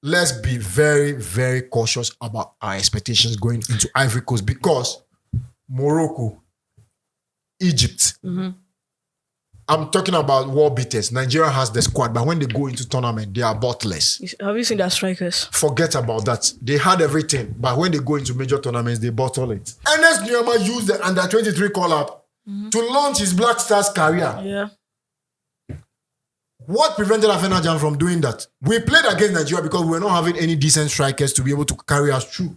let's be very, very cautious about our expectations going into Ivory Coast because Morocco, Egypt. I'm talking about world beaters. Nigeria has the squad, but when they go into tournament, they are bottless. Have you seen their strikers? Forget about that. They had everything, but when they go into major tournaments, they bottle it. Ernest Nuama used the under-23 call-up to launch his Black Stars career. Yeah. What prevented Afenajan from doing that? We played against Nigeria because we were not having any decent strikers to be able to carry us through.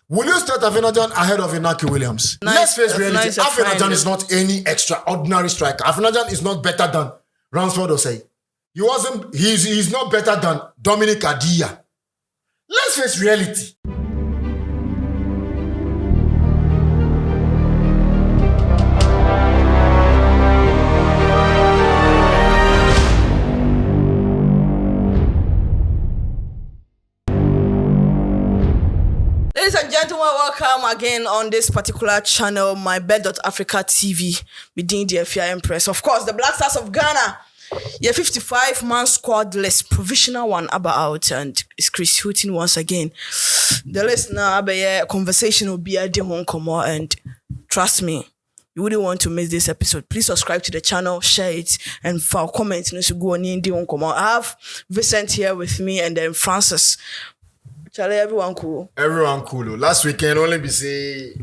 Will you start Afenajan ahead of Inaki Williams? Let's face reality. Afenajan is not any extraordinary striker. Afenajan is not better than Ransford Osei. He's not better than Dominic Adia. Let's face reality. Ladies and gentlemen, welcome again on this particular channel, MYBET.AFRICA TV, within the FIA Empress. Of course, the Black Stars of Ghana. Yeah, 55-man squad list, provisional one about, and it's Chris Houghton once again. The list now, conversation will be a demon come on, and trust me, you wouldn't want to miss this episode. Please subscribe to the channel, share it, and for comments, you know, go on in demon come on. I have Vincent here with me, and then Francis. Charlie, everyone cool. Everyone cool. Last weekend only be say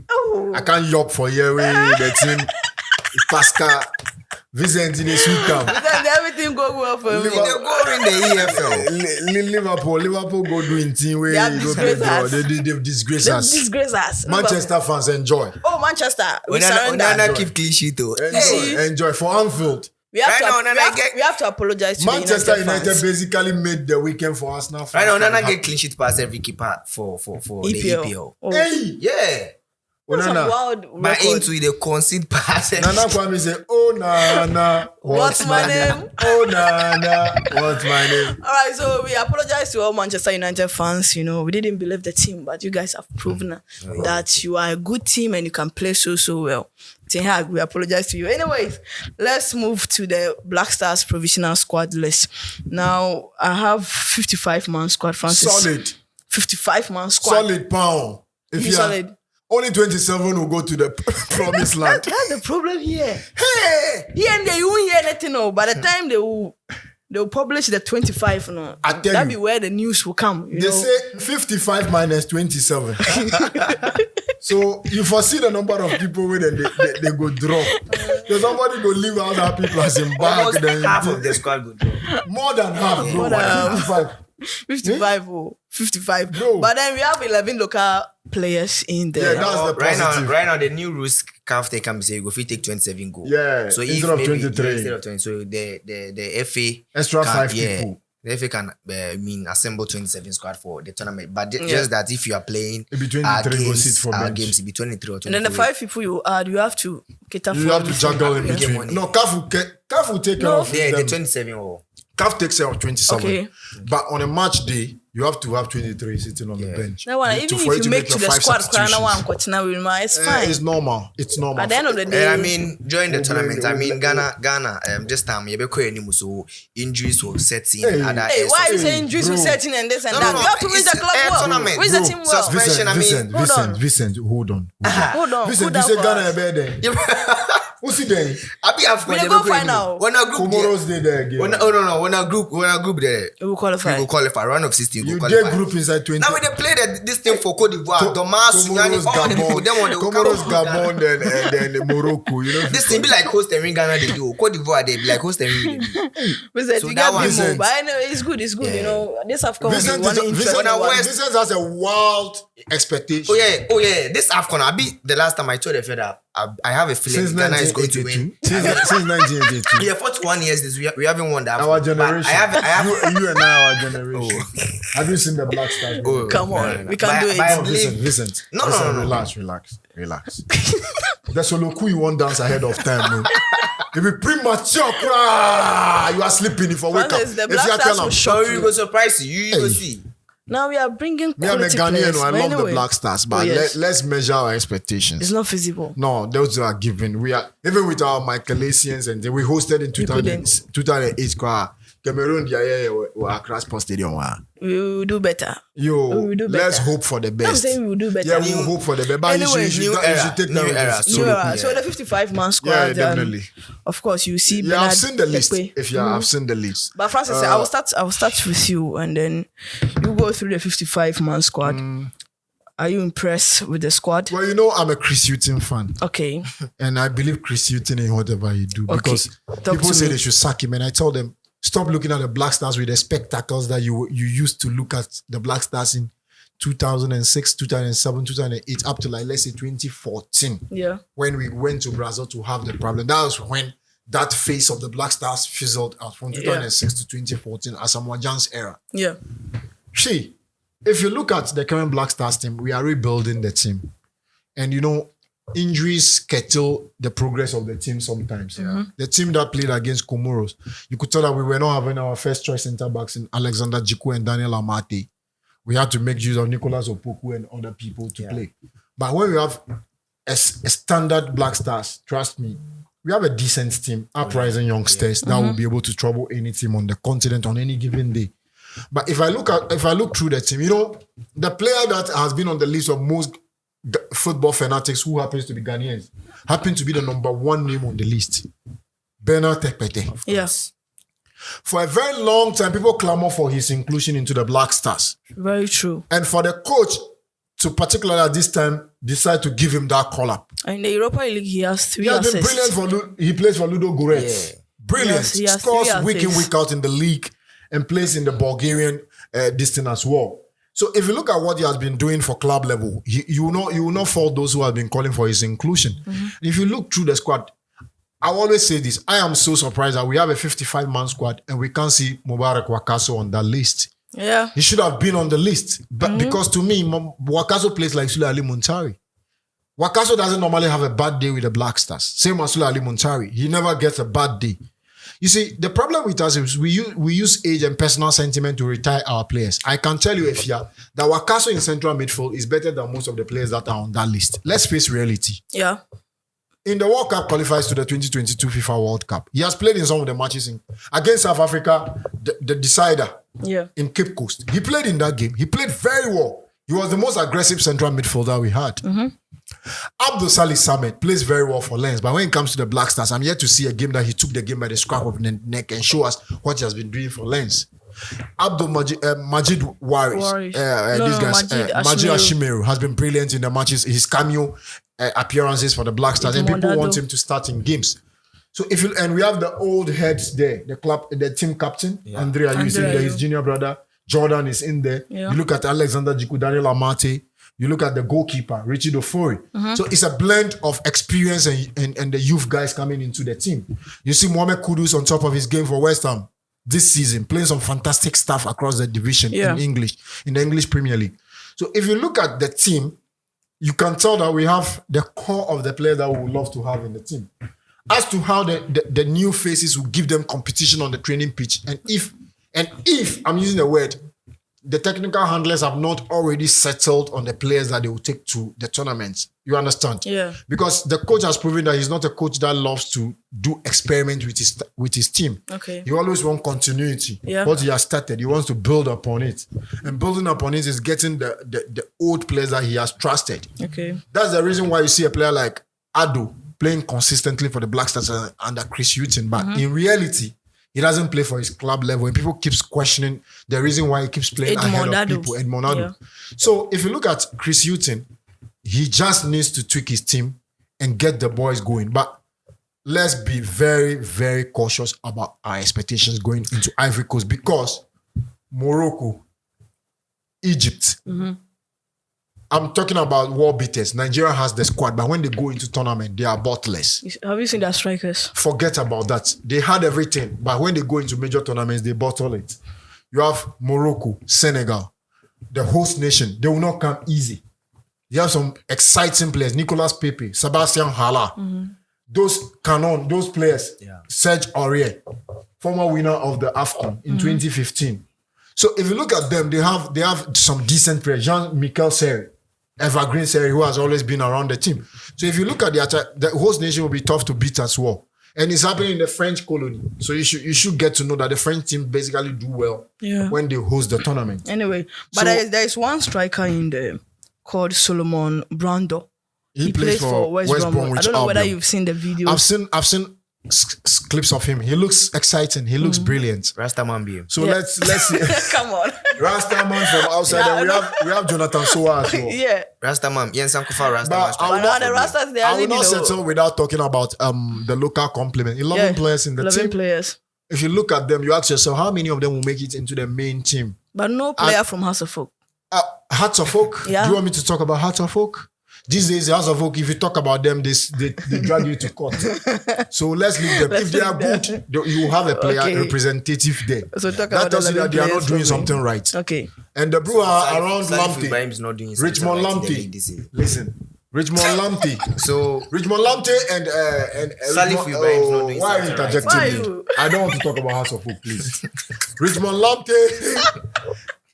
I can't yop for year the team. Pascal, Vincent in the sweet town. Everything go well for me. They go in the EFL. Liverpool go doing team where They disgrace us. They disgrace us. Manchester fans enjoy. Oh, Manchester. We surrender. Onana keep clean sheet though. Enjoy for Anfield. We have to apologize to Manchester United United basically made the weekend for us now. Right now, Onana get clean sheet pass every keeper for the EPL. Oh. Hey! Yeah. Onana. But into the concede pass. Nana Kwame say, oh Nana, What's my name? Oh Nana, what's my name? All right, so we apologize to all Manchester United fans. You know, we didn't believe the team, but you guys have proven that you are a good team and you can play so well. Ten Hag, we apologize to you. Anyways, let's move to the Black Stars provisional squad list. Now, I have 55-man squad, Francis. Solid. 55-man squad. Solid pound. If you solid. Only 27 will go to the promised land. That's the problem here. Hey! Here and there, you won't hear anything. No. By the time they'll publish the 25, no, that'll be where the news will come. They say 55 minus 27. So you foresee the number of people when they go drop. So somebody go leave out that people as in back. Almost half of the squad go drop. More than half, bro. 55. Bro. But then we have 11 local players in there. Yeah, that's the positive. Right now, the new rules can't take can be say you go fit take 27 goals. Yeah, so instead of 23. Instead of 20, so the FA extra can, 5 people. The FA can assemble 27 squad for the tournament, but just that if you are playing between the 3 games for bench. Games between the 3 or 24. And then the 5 people you add, you have to cater for. You have to juggle in between. No, CAF will take care of them. The 27 or CAF takes care of 27. Okay. But on a match day, you have to have 23 sitting on the bench. Now, even if you make to the squad, it's fine. It's normal. It's normal. At the end of the day, I mean, during the tournament, I mean, Ghana, just so injuries will set in. Why are you saying injuries will set in and this and that? You have to win the club well. Win the team well. Vincent, hold on. Vincent, you say Ghana better then. Who's it then? We go final. When a group Comoros day there again. When a group there, we will qualify. Round of 16. You get group inside 20. Now when they play this thing for Cote d'Ivoire, Domas, Comoros, Gabon, then Morocco. You know, this thing be like host and ring Ghana they do. Cote d'Ivoire they be like host and ring. So that one, but anyway, it's good. Yeah. You know, this AFCON Vincent has a wild expectation. Oh yeah. This AFCON, I be the last time I told the that I have a feeling Ghana is going to win. Since 1982. Yeah, 41 years this we haven't won that. Our generation. I have you and I, our generation. Have you seen the Black Stars? Come on, we can do it. Vincent. No. Relax. The Soloku you won't dance ahead of time. No. If you premature, you are sleeping if I wake up. The Black Stars will shock you. Go surprise you. You go see. Now we are bringing quality I'm a Ghanaian, players. I love the Black Stars, but let's measure our expectations. It's not feasible. No, those are given. We are even with our Michaelasians and we hosted in 2008. Cameroon, Accra Sports Stadium. We will do better. Let's hope for the best. I'm saying we will do better. Yeah, we will hope for the best. But Anyway, you should take new era. So the 55-man squad. Yeah, definitely. Of course, you see. Yeah, I've seen the list. If you have seen the list. But Francis, I will start with you, and then you go through the 55-man squad. Are you impressed with the squad? Well, I'm a Chris Houghton fan. Okay. And I believe Chris Houghton in whatever he do. Okay. Because people say they should sack him. And I tell them, stop looking at the Black Stars with the spectacles that you used to look at the Black Stars in 2006, 2007, 2008, up to let's say 2014. Yeah. When we went to Brazil to have the problem. That was when that face of the Black Stars fizzled out from 2006 to 2014 as Samoa John's era. Yeah. If you look at the current Black Stars team, we are rebuilding the team. And injuries curtail the progress of the team sometimes. Yeah. The team that played against Comoros, you could tell that we were not having our first choice centre backs in Alexander Jiku and Daniel Amate. We had to make use of Nicolas Opoku and other people to play. But when we have a standard Black Stars, trust me, we have a decent team, uprising youngsters that will be able to trouble any team on the continent on any given day. But if I look through the team, the player that has been on the list of most football fanatics who happens to be Ghanaians, happens to be the number one name on the list, Bernard Tekpete. Yes. For a very long time, people clamor for his inclusion into the Black Stars. Very true. And for the coach to particularly at this time decide to give him that call-up. In the Europa League, he has 3 assists. He has been brilliant he plays for Ludo Goretz. Yeah. Brilliant. He has scores week in, week out in the league and plays in the Bulgarian distance as well. So if you look at what he has been doing for club level, you will not fault those who have been calling for his inclusion. If you look through the squad, I always say this, I am so surprised that we have a 55-man squad and we can't see Mubarak Wakaso on that list. Yeah. He should have been on the list. But because to me, Wakaso plays like Sule Ali Muntari. Wakaso doesn't normally have a bad day with the Black Stars. Same as Sule Ali Muntari. He never gets a bad day. You see, the problem with us is we use age and personal sentiment to retire our players. I can tell you, Efia, that Wakaso in central midfield is better than most of the players that are on that list. Let's face reality. Yeah. In the World Cup qualifies to the 2022 FIFA World Cup. He has played in some of the matches against South Africa, the decider in Cape Coast. He played in that game. He played very well. He was the most aggressive central midfielder we had. Abdul Salih Samet plays very well for Lens, but when it comes to the Black Stars, I'm yet to see a game that he took the game by the scruff of the neck and show us what he has been doing for Lens. Abdul Majid Waris, Majid Ashimeru has been brilliant in the matches. His cameo appearances for the Black Stars, and people want him to start in games. So and we have the old heads there, the team captain, Andrea, you see there, his junior brother, Jordan is in there. Yeah. You look at Alexander Jiku, Daniel Amate. You look at the goalkeeper, Richie Dofori. So it's a blend of experience and the youth guys coming into the team. You see Mohamed Kudus on top of his game for West Ham this season, playing some fantastic stuff across the division in the English Premier League. So if you look at the team, you can tell that we have the core of the players that we would love to have in the team. As to how the new faces will give them competition on the training pitch, and if I'm using the word, the technical handlers have not already settled on the players that they will take to the tournaments. You understand? Yeah. Because the coach has proven that he's not a coach that loves to do experiment with his team. Okay. He always wants continuity. Yeah. What he has started, he wants to build upon it. And building upon it is getting the old players that he has trusted. Okay. That's the reason why you see a player like Ado playing consistently for the Black Stars under Chris Houghton. But in reality, he doesn't play for his club level, and people keeps questioning the reason why he keeps playing ahead of people. And Monado. Yeah. So if you look at Chris Houghton, he just needs to tweak his team and get the boys going. But let's be very, very cautious about our expectations going into Ivory Coast, because Morocco, Egypt, I'm talking about war beaters. Nigeria has the squad, but when they go into tournament, they are bottless. Have you seen their strikers? Forget about that. They had everything, but when they go into major tournaments, they bottle it. You have Morocco, Senegal, the host nation. They will not come easy. You have some exciting players. Nicolas Pepe, Sebastian Hala. Those players. Yeah. Serge Aurier, former winner of the AFCON in 2015. So if you look at them, they have some decent players. Jean-Michel Seri, Evergreen Seri, who has always been around the team. So if you look at the host nation will be tough to beat as well. And it's happening in the French colony. So you should get to know that the French team basically do well when they host the tournament. Anyway, but there is one striker in there called Solomon Brando. He plays for West Bromwich. I don't know whether you've seen the video. I've seen clips of him. He looks exciting. He looks brilliant. Rastaman be. So let's see. Come on. Rastaman from outside. And we have Jonathan Soa as well. Yeah. Rastaman. Yen Sankofa Rastaman. But the Rastas, I will not settle without talking about the local complement. 11 players in the 11 team. players. If you look at them, you ask yourself, how many of them will make it into the main team? But no player from Hearts of Oak. Hearts of Oak? Yeah. Do you want me to talk about Hearts of Oak? These days, the Hearts of Oak, if you talk about them, they drag you to court. So let's leave them. If they are good, you will have a player representative there. So talk that about tells you that they are not doing something right. Okay. And the Brew are around Lamptey. Richmond Lamptey. Listen. Richmond Lamptey. So Richmond Lamptey and Salif Ibrahim's not doing why are you interjecting me? I don't want to talk about Hearts of Oak, please. Richmond Lamptey,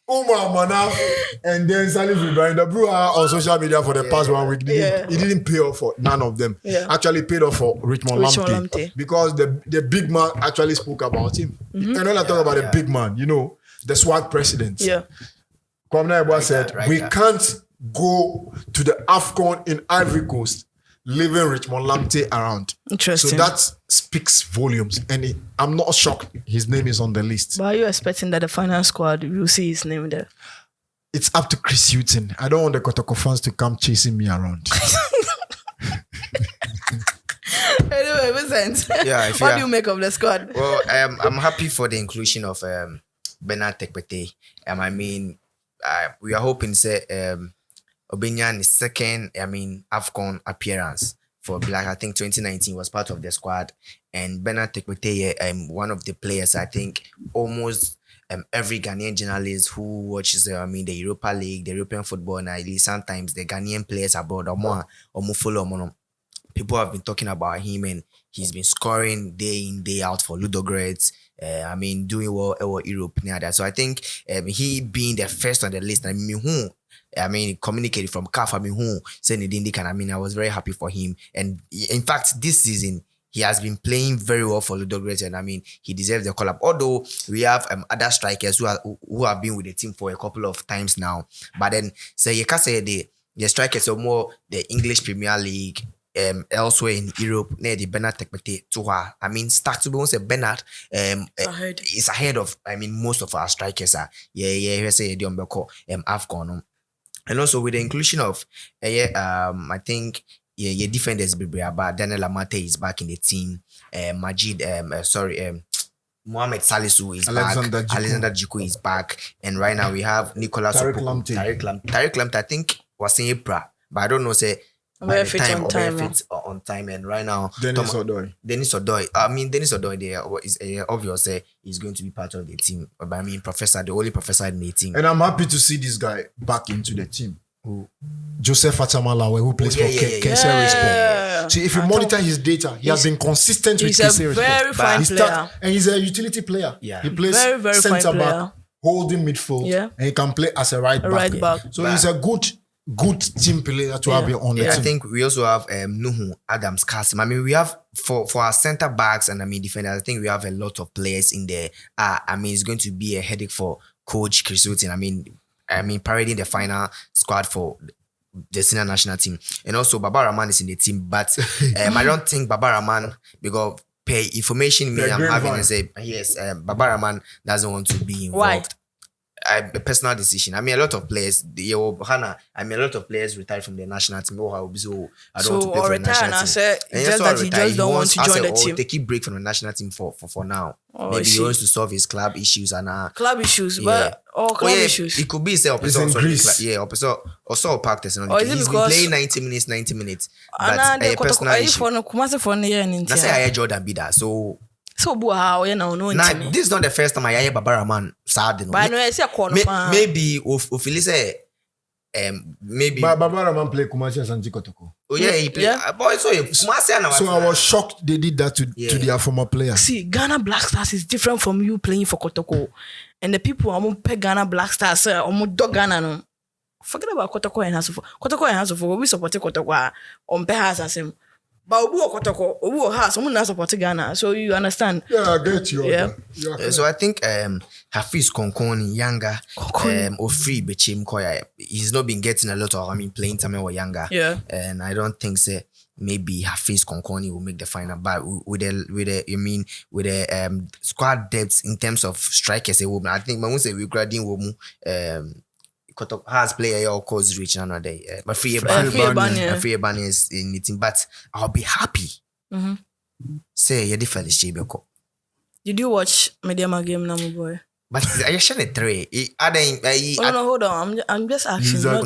Umar Manaf, and then Salif Ibrahim. The Brew are on social media for the past 1 week. He didn't pay off for none of them. Yeah. Actually paid off for Richmond Lamptey because the big man actually spoke about him. And when I talk about the big man, you know, the SWAG president. Yeah. Kwame Ebua said, we can't go to the AFCON in Ivory Coast leaving Richmond Lamptey around. Interesting. So that speaks volumes. And I'm not shocked his name is on the list. But are you expecting that the final squad will see his name there? It's up to Chris Houghton. I don't want the Kotoko fans to come chasing me around. Anyway, Vincent, what do you make of the squad? Well, I'm happy for the inclusion of Bernard Tekpete. I mean, we are hoping say Obenyan's second, AFCON appearance for Black. I think 2019 was part of the squad, and Bernard Tekpete, one of the players. I think almost every Ghanaian journalist who watches, the Europa League, the European football, and at least sometimes the Ghanaian players abroad, or follow. People have been talking about him, and he's been scoring day in, day out for Ludogorets. Doing well in Europe near that. So I think he being the first on the list, communicated from CAF, I was very happy for him. And in fact, this season, he has been playing very well for Ludogorets, and he deserves the call-up. Although we have other strikers who have been with the team for a couple of times now. But then, you can say the strikers are more the English Premier League, elsewhere in Europe, near the Bernard Tekpete to her. Start to be once Bernard is ahead of most of our strikers are. Say AFCON. And also with the inclusion of I think defenders but Daniel Amate is back in the team. Mohamed Salisu is back. Alexander Djiku is back. And right now we have Nicolas Tariq Lamptey. I think was in April, but I don't know say on time, and right now Dennis Odoi. Dennis Odoi there is obvious he's going to be part of the team. But the only professor in the team. And I'm happy to see this guy back into the team. Joseph Atamalawe, who plays for Kesere Sport. See, if you monitor his data, he has been consistent with Kesere Sport. He's a very fine player. And he's a utility player. Yeah. He plays very, very centre back, holding midfield, and he can play as a right back. So he's a good team player to have on the team. I think we also have Nuhu Adams Kasim. We have for our centre backs and defenders, I think we have a lot of players in there. It's going to be a headache for Coach Chris Houghton. Parading the final squad for the senior national team. And also Baba Rahman is in the team, but I don't think Baba Rahman, because per information I'm having, and say yes, Baba Rahman doesn't want to be involved. Why? A personal decision. A lot of players, a lot of players retired from the national team. I don't want to play for the national team. Just that he just don't want to join the team. Take a break from the national team for now. Maybe he wants to solve his club issues and issues. It could be say also practice. He's been playing 90 minutes. But a personal issue. That's say I Jordan be that. So this is not the first time I hear Baba Rahman sad. Maybe maybe Baba Rahman play Kumasi and Sanji Kotoko. Oh yeah, he play. So I was shocked they did that to their former players. See, Ghana Black Stars is different from you playing for Kotoko. And the people who pay Ghana Black Stars dog Ghana no. Forget about Kotoko and Hasofo. Kotoko and Hasofo, we support Kotoko on Pehas as him. But Obu has someone not support Ghana, so you understand. Yeah, I get you. Yeah. So I think Hafiz Konkoni, younger, or free Bechim Koya, he's not been getting a lot of playing time or younger. Yeah. And I don't think maybe Hafiz Konkoni will make the final, but with the squad depth in terms of strikers, I think we're graduating has player or cause reach another day. But free Bani is in it, but I'll be happy. Say you're different. Did you watch Mediama game now, my boy? But I shot a three. No, hold on. I'm just asking. I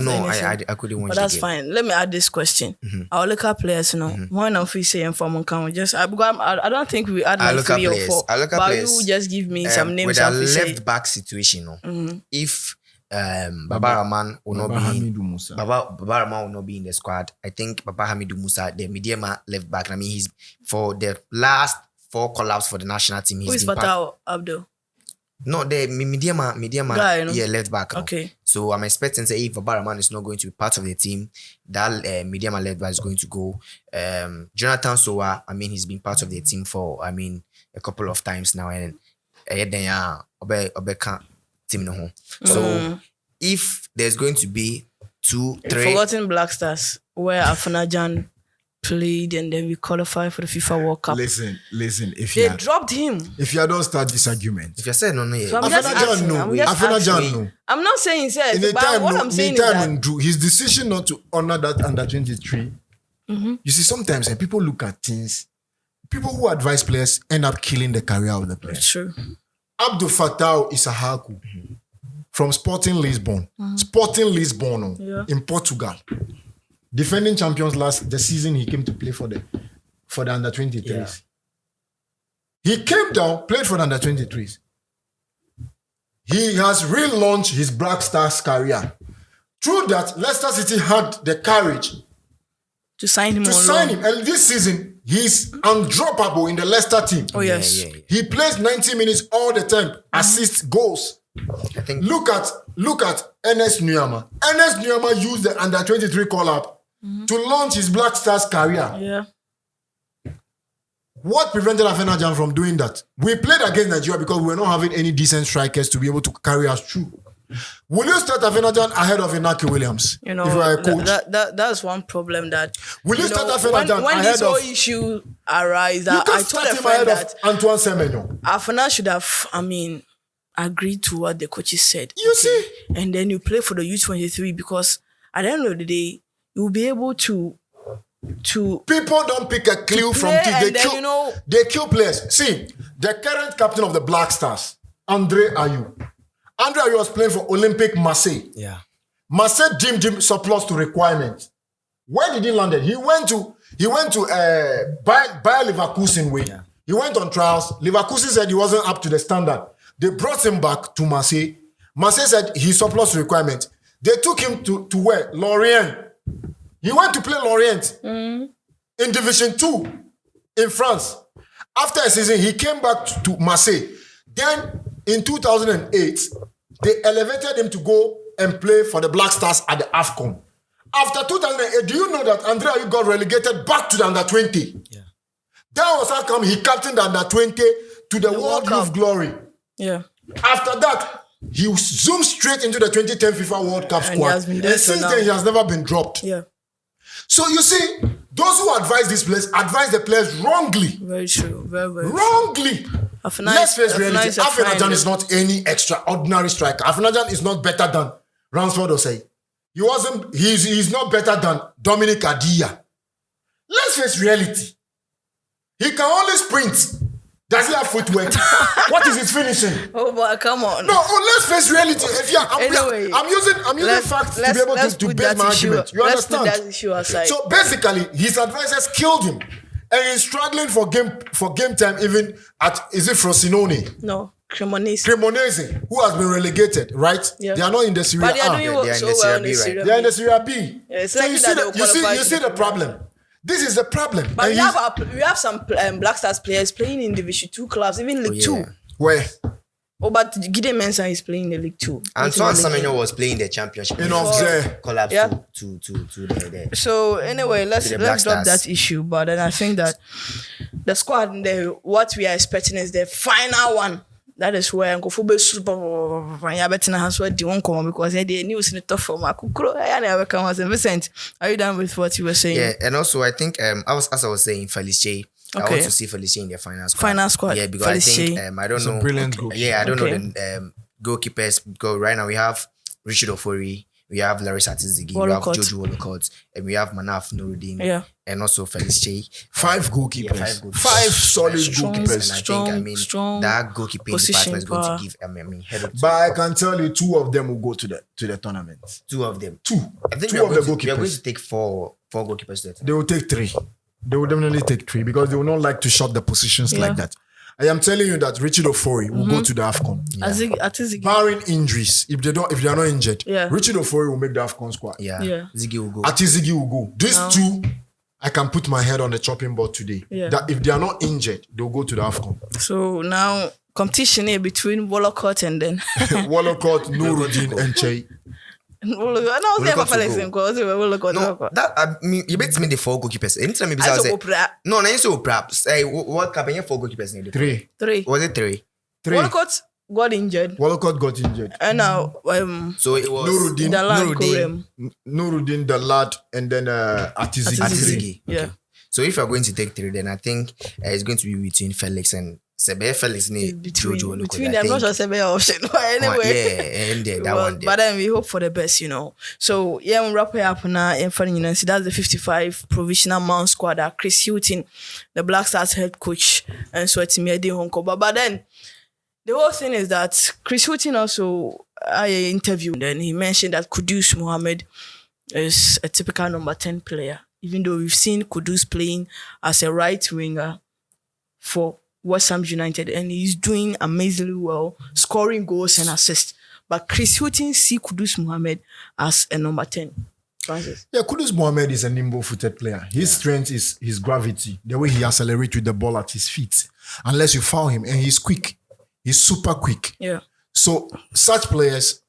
couldn't watch. But that's fine. Let me add this question. Our local players, one of we say from can just I don't think we add like 3 or 4. But you just give me some names. With a left back situation, if Baba Rahman will not be in the squad. I think Baba Hamidou Musa, the Mediama left back. I mean, he's for the last 4 collabs for the national team. Who is Fatah Abdul? No, the Mediama guy, left back. Okay. So I'm expecting if Baba Rahman is not going to be part of the team, that Mediama left back is going to go. Jonathan Sowa, I mean, he's been part of the team for a couple of times now, and team no home. So if there's going to be 2, 3 forgotten Black Stars where Afanajan played and then we qualified for the FIFA World Cup. Listen, if they dropped him. If you don't start this argument. If you say no, so Afanajan no. I'm not saying but what I'm saying is that his decision not to honor that under 23. You see, sometimes when people look at things, people who advise players end up killing the career of the player. It's true. Abdul Fattah Issahaku from Sporting Lisbon. Sporting Lisbon in Portugal. Defending champions the season he came to play for the under 23s. Yeah. He came down, played for the under 23s. He has relaunched his Black Stars career. Through that, Leicester City had the courage to sign him. And this season, he's undroppable in the Leicester team. Oh, yes. Yeah. He plays 90 minutes all the time, assists, goals. I think Look at Ernest Nuyama. Ernest Nuyama used the under 23 call-up to launch his Black Stars career. Yeah. What prevented Afenajan from doing that? We played against Nigeria because we were not having any decent strikers to be able to carry us through. Will you start Afenajan ahead of Inaki Williams? You know, if you are a coach? That's one problem that. Will you start Afenajan when ahead this of? whole issue arise, I told a him friend ahead that of Antoine Semenyo. Afena should have, agreed to what the coaches said. You see, and then you play for the U23 because at the end of the day, you'll be able to. People don't pick a clue from team. They kill players. See, the current captain of the Black Stars, Andre Ayew. Andre Ayew was playing for Olympic Marseille. Yeah. Marseille deemed him surplus to requirements. Where did he land? He went to Bayer Leverkusen way. Yeah. He went on trials. Leverkusen said he wasn't up to the standard. They brought him back to Marseille. Marseille said he's surplus to requirements. They took him to where? Lorient. He went to play Lorient in Division 2 in France. After a season, he came back to Marseille. Then, in 2008, they elevated him to go and play for the Black Stars at the AFCON. After 2008, do you know that Andre Ayew got relegated back to the under 20? Yeah. That was how come he captained the under 20 to the World Youth Glory. Yeah. After that, he zoomed straight into the 2010 FIFA World Cup squad. And since then, he has never been dropped. Yeah. So you see, those who advise these players advise the players wrongly. Very true. Very, very wrongly. True. Let's face reality. Afenajan is not any extraordinary striker. Afenajan is not better than Ransford Osei. He's not better than Dominic Adia. Let's face reality. He can only sprint. Does he have footwork? What is his finishing? Oh, but come on. No, let's face reality. I'm using facts to be able to base my argument. You understand? Let's put that issue aside. So basically, his advisors killed him, and he's struggling for game time. Even is it Frosinone? No, Cremonese, who has been relegated, right? Yeah. They are not in the Serie A. They are doing so well in the Serie B. They are in the Serie B. Yeah, so you see the problem. This is the problem. But we have some Black Stars players playing in Division 2 clubs, even League 2. Where? Oh, but Gideon Mensah is playing the League 2. Antoine Semenyo was playing the championship. Collapsed to the So anyway, let's drop that issue. But then I think that the squad, what we are expecting is the final one. That is where Nkofube super has what the one come because the news in the top form. Vincent, are you done with what you were saying? Yeah, and also I think as I was saying, Felice. I want to see Felice in the final squad. Yeah, because Felice. I think I don't know. Brilliant goalkeeper. Yeah, I don't know the goalkeepers because right now we have Richard Ofori, we have Larissa Atizigi, we have Jojo Wolcott, and we have Manaf Nuruddin. Yeah. And also Felice. 5 goalkeepers. 5 solid goalkeepers. And I think that goalkeeping department is going to give head up. But I can tell you 2 of them will go to the tournament. 2 of them. 2. I think 2 of the goalkeepers. We are going to take 4 goalkeepers to the tournament. They will take 3. They will definitely take 3 because they will not like to short the positions like that. I am telling you that Richard Ofori will go to the AFCON. Yeah. Barring injuries, if they are not injured, Richard Ofori will make the AFCON squad. Yeah. Ziggy will go. Atizigi will go. These 2, I can put my head on the chopping board today. Yeah. That if they are not injured, they'll go to the AFCON. So now competition here between Wolcott and then Wolcott, Nuruddin, and Che. No, that you bet me the 4 goalkeepers. Anytime maybe I say no, na so perhaps. Hey, what happened? 4 goalkeepers needed. 3. Was it 3? Wolcott got injured. And now so it was Nuruddin, the lad, and then Atizigi. Yeah. Okay. So if you're going to take 3, then I think it's going to be between Felix and Sebe. Felix need Jojo. Between them, not sure Sebe option. But anyway, that one. But then we hope for the best, So we'll wrap it up now. In front of that's the 55 provisional man squad that Chris Houghton, the Black Stars head coach, and so it's Medi Honko. But then the whole thing is that Chris Houghton also I interviewed and he mentioned that Kudus Mohammed is a typical number 10 player. Even though we've seen Kudus playing as a right winger for West Ham United and he's doing amazingly well, scoring goals and assists. But Chris Houghton see Kudus Mohammed as a number 10. Francis? Yeah, Kudus Mohammed is a nimble-footed player. His strength is his gravity, the way he accelerates with the ball at his feet. Unless you foul him, and he's quick. He's super quick. Yeah. So such players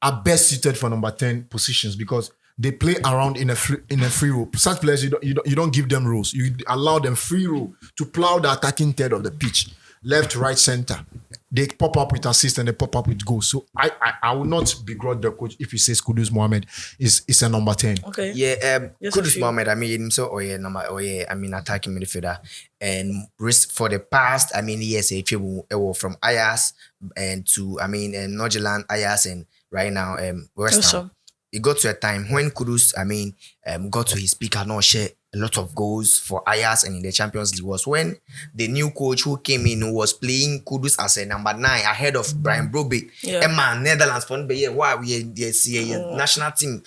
are best suited for number 10 positions because they play around in a free role. Such players, you don't give them roles. You allow them free role to plow the attacking third of the pitch, left, right, center. They pop up with assist and they pop up with goals. So I will not begrudge the coach if he says Kudus Mohammed is a number 10. Okay. Yeah, Kudus Mohammed, attacking midfielder. And for the past, yes, a travel from Ajax and to Norgeland, Ajax, and right now West Ham. It got to a time when Kudus, got to his peak and not share a lot of goals for Ajax and in the Champions League was when the new coach who came in who was playing Kudus as a number 9 ahead of Brian Brobbey. Emma Netherlands for the why we see a national team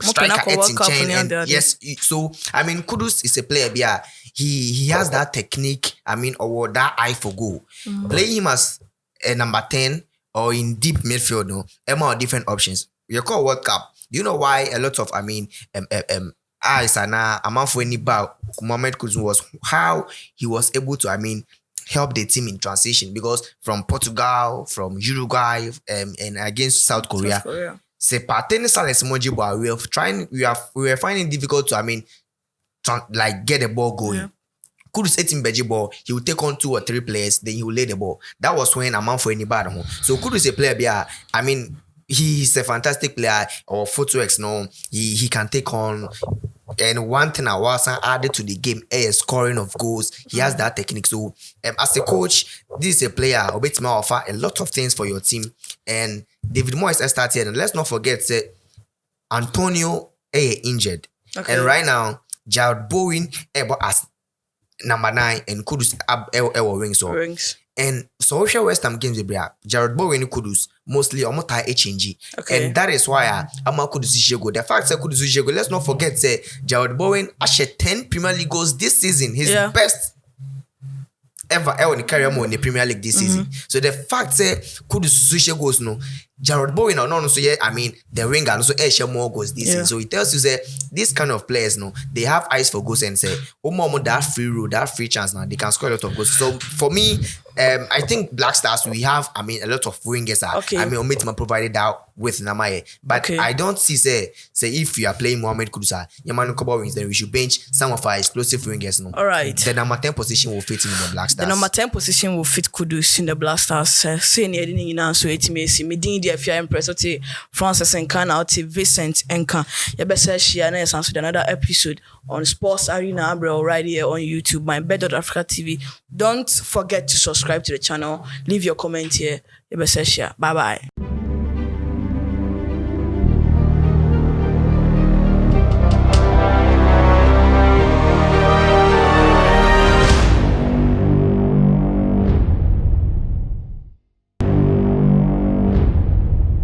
striker and yes, so Kudus is a player. Yeah, he has that technique. Or that eye for goal. Play him as a number 10 or in deep midfield. No, Emma different options. You call World Cup. Do you know why a lot of eyes are now amount for any bow Mohamed Kudus was how he was able to help the team in transition because from Portugal, from Uruguay, and against South Korea. We were finding it difficult to get the ball going. Yeah. Kudus 18 beji ball, he will take on 2 or 3 players, then he will lay the ball. That was when amount for anybody. So Kudus is a player. He's a fantastic player, or footworks, he can take on. And one thing I was added to the game is scoring of goals. He has that technique. So, as a coach, this is a player who may offer a lot of things for your team. And David Moyes started, and let's not forget that Antonio injured. Okay. And right now, Jared Bowen as number 9 and Kudus rings. And so we West Ham games Jared Bowen and Kudus mostly almost HNG. Okay. And that is why I'm Kudus Ishego. The fact that Kudus Ishego, let's not forget Jared Bowen actually 10 Premier League goals this season. His best ever in the career in the Premier League this season. So the fact that Kudus Ishego Jared Bowen or no, so yeah, I mean the winger also share more goals this season. So it tells you say this kind of players, no, they have eyes for goals and say, that free road, that free chance now, they can score a lot of goals. So for me, I think Black Stars we have, I mean, a lot of wingers. I mean, Omitma provided that with Namaye, but I don't see say if you are playing Mohamed Kudus, Yamanu Koba wings, then we should bench some of our explosive wingers. No, all right. The number 10 position will fit in the Black Stars. The number 10 position will fit Kudus in the Black Stars. Say near the so it may see me the FIA Impress Francis Nkan out Vincent Nkan. You better share and answer another episode on Sports Arena Abra right here on YouTube, MYBET.AFRICA TV. Don't forget to subscribe to the channel. Leave your comment here. You better share. Bye bye.